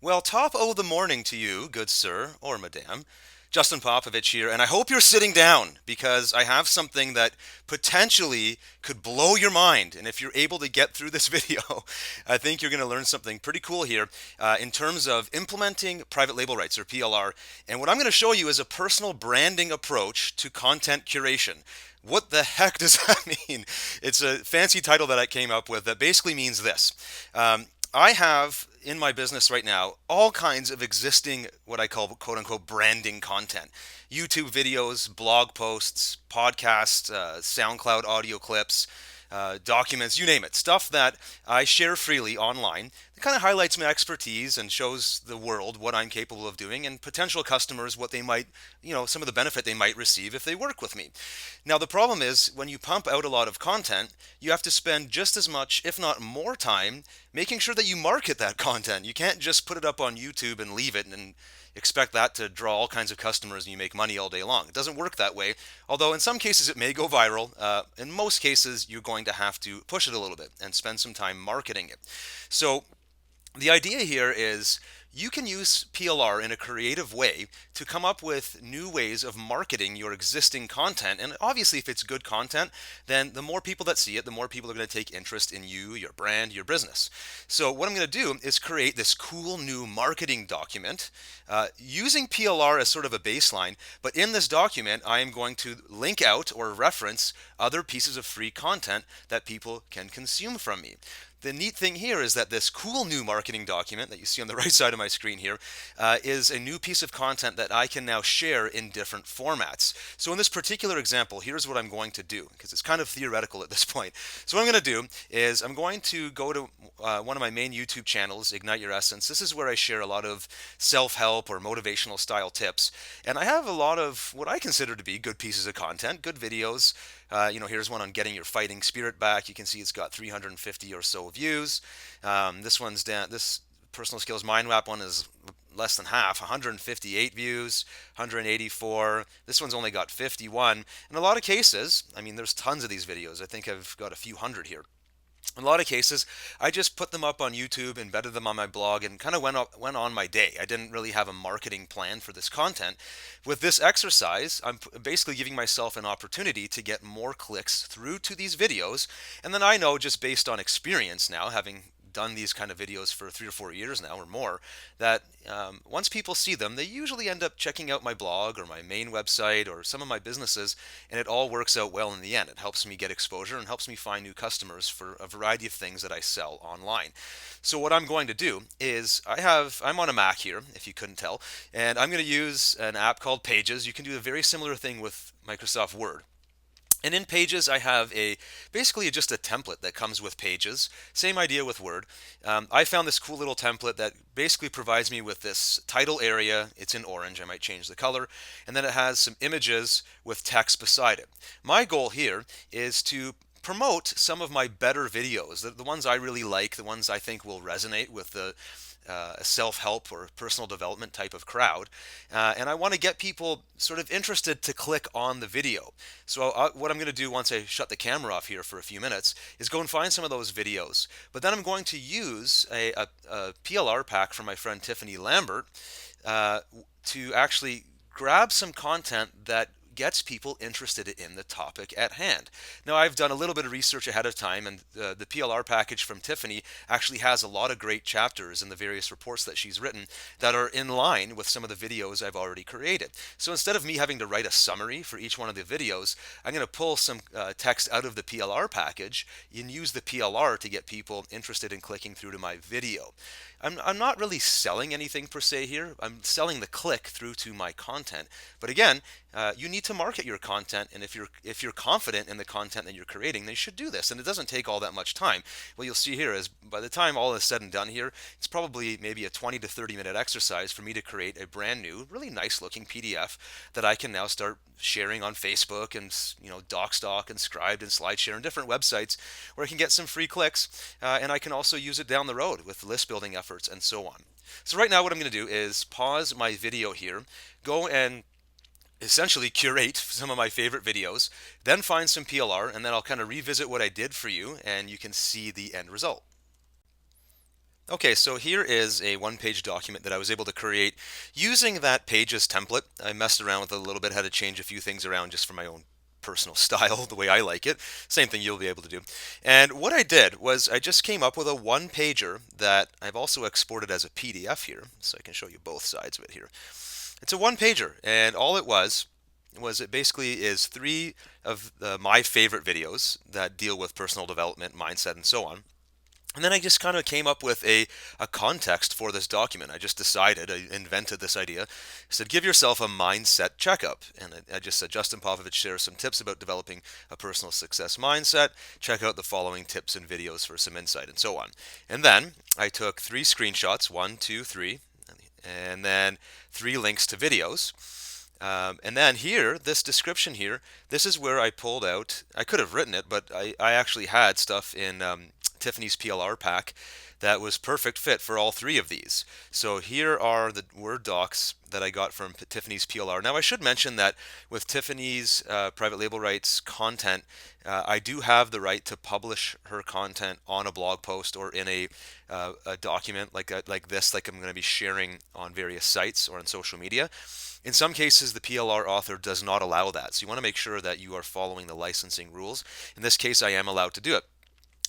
Well, top o' the morning to you, good sir or madame. Justin Popovich here, and I hope you're sitting down because I have something that potentially could blow your mind. And if you're able to get through this video, I think you're going to learn something pretty cool here in terms of implementing private label rights or PLR. And what I'm going to show you is a personal branding approach to content curation. What the heck does that mean? It's a fancy title that I came up with that basically means this. I have in my business right now all kinds of existing what I call quote unquote branding content. YouTube videos, blog posts, podcasts, SoundCloud audio clips, documents, you name it. Stuff that I share freely online. It kind of highlights my expertise and shows the world what I'm capable of doing and potential customers what they might, some of the benefit they might receive if they work with me. Now, the problem is when you pump out a lot of content, you have to spend just as much, if not more time, making sure that you market that content. You can't just put it up on YouTube and leave it and expect that to draw all kinds of customers and you make money all day long. It doesn't work that way. Although in some cases it may go viral. In most cases, you're going to have to push it a little bit and spend some time marketing it. So the idea here is you can use PLR in a creative way to come up with new ways of marketing your existing content. And obviously, if it's good content, then the more people that see it, the more people are going to take interest in you, your brand, your business. So, what I'm going to do is create this cool new marketing document using PLR as sort of a baseline. But in this document, I am going to link out or reference other pieces of free content that people can consume from me. The neat thing here is that this cool new marketing document that you see on the right side of my screen here is a new piece of content that I can now share in different formats. So in this particular example, here's what I'm going to do, because it's kind of theoretical at this point. So what I'm going to do is I'm going to go to one of my main YouTube channels, Ignite Your Essence. This is where I share a lot of self-help or motivational style tips. And I have a lot of what I consider to be good pieces of content, good videos. Here's one on getting your fighting spirit back. You can see it's got 350 or so views. This one's down. This personal skills mind map one is less than half, 158 views, 184. This one's only got 51. In a lot of cases, I mean, there's tons of these videos. I think I've got a few hundred here. In a lot of cases, I just put them up on YouTube, embedded them on my blog, and kind of went on my day. I didn't really have a marketing plan for this content. With this exercise, I'm basically giving myself an opportunity to get more clicks through to these videos. And then I know, just based on experience now, having done these kind of videos for 3 or 4 years now or more, that once people see them, they usually end up checking out my blog or my main website or some of my businesses, and it all works out well in the end. It helps me get exposure and helps me find new customers for a variety of things that I sell online. So what I'm going to do is I'm on a Mac here, if you couldn't tell, and I'm going to use an app called Pages. You can do a very similar thing with Microsoft Word. And in Pages, I have basically just a template that comes with Pages. Same idea with Word. I found this cool little template that basically provides me with this title area. It's in orange. I might change the color. And then it has some images with text beside it. My goal here is to promote some of my better videos, the ones I really like, the ones I think will resonate with the self-help or personal development type of crowd, and I want to get people sort of interested to click on the video. So what I'm going to do once I shut the camera off here for a few minutes is go and find some of those videos, but then I'm going to use a PLR pack from my friend Tiffany Lambert to actually grab some content that gets people interested in the topic at hand. Now, I've done a little bit of research ahead of time, and the PLR package from Tiffany actually has a lot of great chapters in the various reports that she's written that are in line with some of the videos I've already created. So instead of me having to write a summary for each one of the videos, I'm going to pull some text out of the PLR package and use the PLR to get people interested in clicking through to my video. I'm not really selling anything per se here. I'm selling the click through to my content. But again, you need to market your content, and if you're confident in the content that you're creating, then you should do this. And it doesn't take all that much time. What you'll see here is by the time all is said and done here, it's probably maybe a 20 to 30 minute exercise for me to create a brand new, really nice looking PDF that I can now start sharing on Facebook and DocStock and Scribd and SlideShare and different websites where I can get some free clicks, and I can also use it down the road with list building efforts and so on. So right now what I'm going to do is pause my video here, go and essentially curate some of my favorite videos, then find some PLR, and then I'll kind of revisit what I did for you and you can see the end result. Okay, so here is a one-page document that I was able to create using that Pages template. I messed around with it a little bit, had to change a few things around just for my own personal style, the way I like it. Same thing you'll be able to do. And what I did was I just came up with a one-pager that I've also exported as a PDF here, so I can show you both sides of it here. It's a one-pager, and all it was it basically is three of my favorite videos that deal with personal development, mindset, and so on. And then I just kind of came up with a context for this document. I just decided, I invented this idea. I said, give yourself a mindset checkup. And I just said, Justin Popovich shares some tips about developing a personal success mindset. Check out the following tips and videos for some insight, and so on. And then I took three screenshots, one, two, three, and then three links to videos. And then here, this description here, this is where I pulled out, I could have written it, but I actually had stuff in Tiffany's PLR pack that was perfect fit for all three of these. So here are the Word docs that I got from Tiffany's PLR. Now I should mention that with Tiffany's private label rights content, I do have the right to publish her content on a blog post or in a document like this, like I'm going to be sharing on various sites or on social media. In some cases, the PLR author does not allow that. So you want to make sure that you are following the licensing rules. In this case, I am allowed to do it.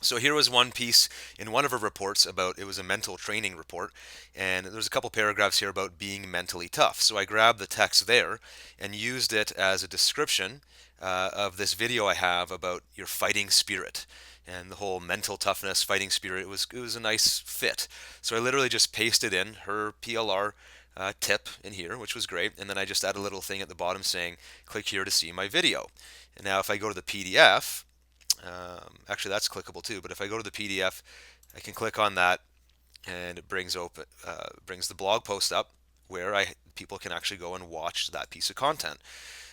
So here was one piece in one of her reports about it was a mental training report, and there's a couple paragraphs here about being mentally tough. So I grabbed the text there and used it as a description of this video I have about your fighting spirit and the whole mental toughness, fighting spirit. It was a nice fit. So I literally just pasted in her PLR tip in here, which was great, and then I just add a little thing at the bottom saying, "Click here to see my video." And now if I go to the PDF. Actually, that's clickable too. But if I go to the PDF, I can click on that, and it brings the blog post up where people can actually go and watch that piece of content.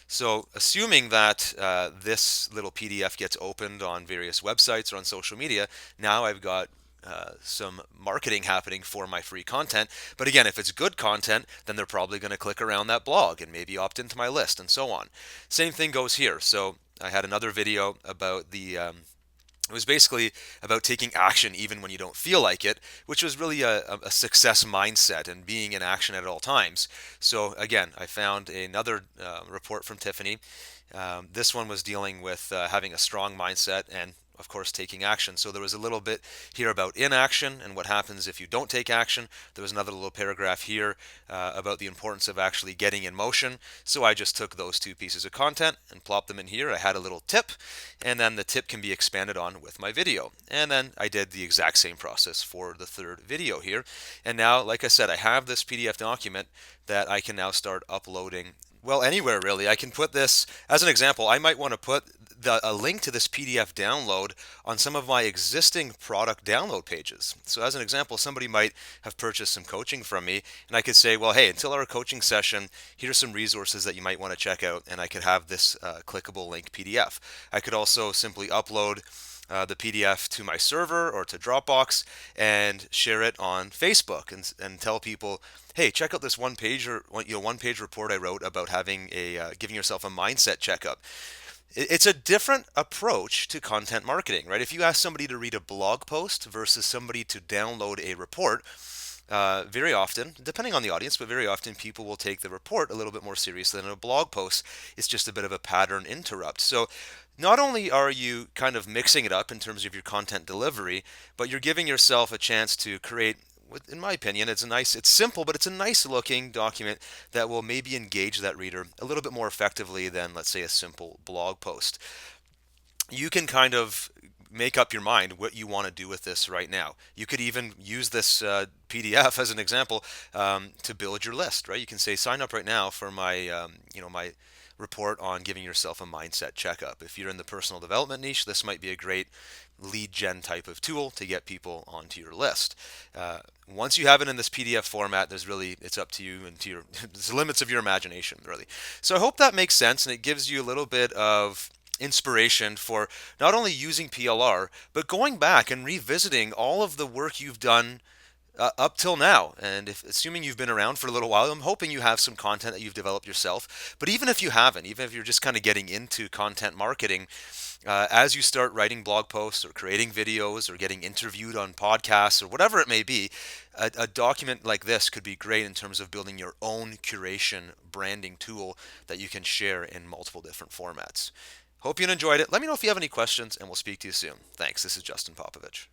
So, assuming that this little PDF gets opened on various websites or on social media, now I've got some marketing happening for my free content. But again, if it's good content, then they're probably going to click around that blog and maybe opt into my list and so on. Same thing goes here. So, I had another video about it was basically about taking action even when you don't feel like it, which was really a success mindset and being in action at all times. So again, I found another report from Tiffany. This one was dealing with having a strong mindset and of course taking action. So there was a little bit here about inaction and what happens if you don't take action. There was another little paragraph here about the importance of actually getting in motion. So I just took those two pieces of content and plopped them in here. I had a little tip, and then the tip can be expanded on with my video. And then I did the exact same process for the third video here. And now, like I said, I have this PDF document that I can now start uploading. Well, anywhere really. I can put this as an example. I might want to put a link to this PDF download on some of my existing product download pages. So, as an example, somebody might have purchased some coaching from me, and I could say, well, hey, until our coaching session, here are some resources that you might want to check out, and I could have this clickable link PDF. I could also simply upload the PDF to my server or to Dropbox and share it on Facebook and tell people, hey, check out this one page report I wrote about having giving yourself a mindset checkup. It's a different approach to content marketing, right? If you ask somebody to read a blog post versus somebody to download a report, very often, depending on the audience, but very often people will take the report a little bit more seriously than a blog post. It's just a bit of a pattern interrupt. So not only are you kind of mixing it up in terms of your content delivery, but you're giving yourself a chance to create, in my opinion, it's simple, but it's a nice looking document that will maybe engage that reader a little bit more effectively than, let's say, a simple blog post. You can kind of make up your mind what you want to do with this right now. You could even use this PDF as an example to build your list, right? You can say, sign up right now for my report on giving yourself a mindset checkup. If you're in the personal development niche, this might be a great lead gen type of tool to get people onto your list. Once you have it in this PDF format, it's up to you and to the limits of your imagination, really. So I hope that makes sense and it gives you a little bit of inspiration for not only using PLR, but going back and revisiting all of the work you've done up till now. And if assuming you've been around for a little while, I'm hoping you have some content that you've developed yourself. But even if you haven't, even if you're just kind of getting into content marketing, as you start writing blog posts or creating videos or getting interviewed on podcasts or whatever it may be, a document like this could be great in terms of building your own curation branding tool that you can share in multiple different formats. Hope you enjoyed it. Let me know if you have any questions, and we'll speak to you soon. Thanks. This is Justin Popovich.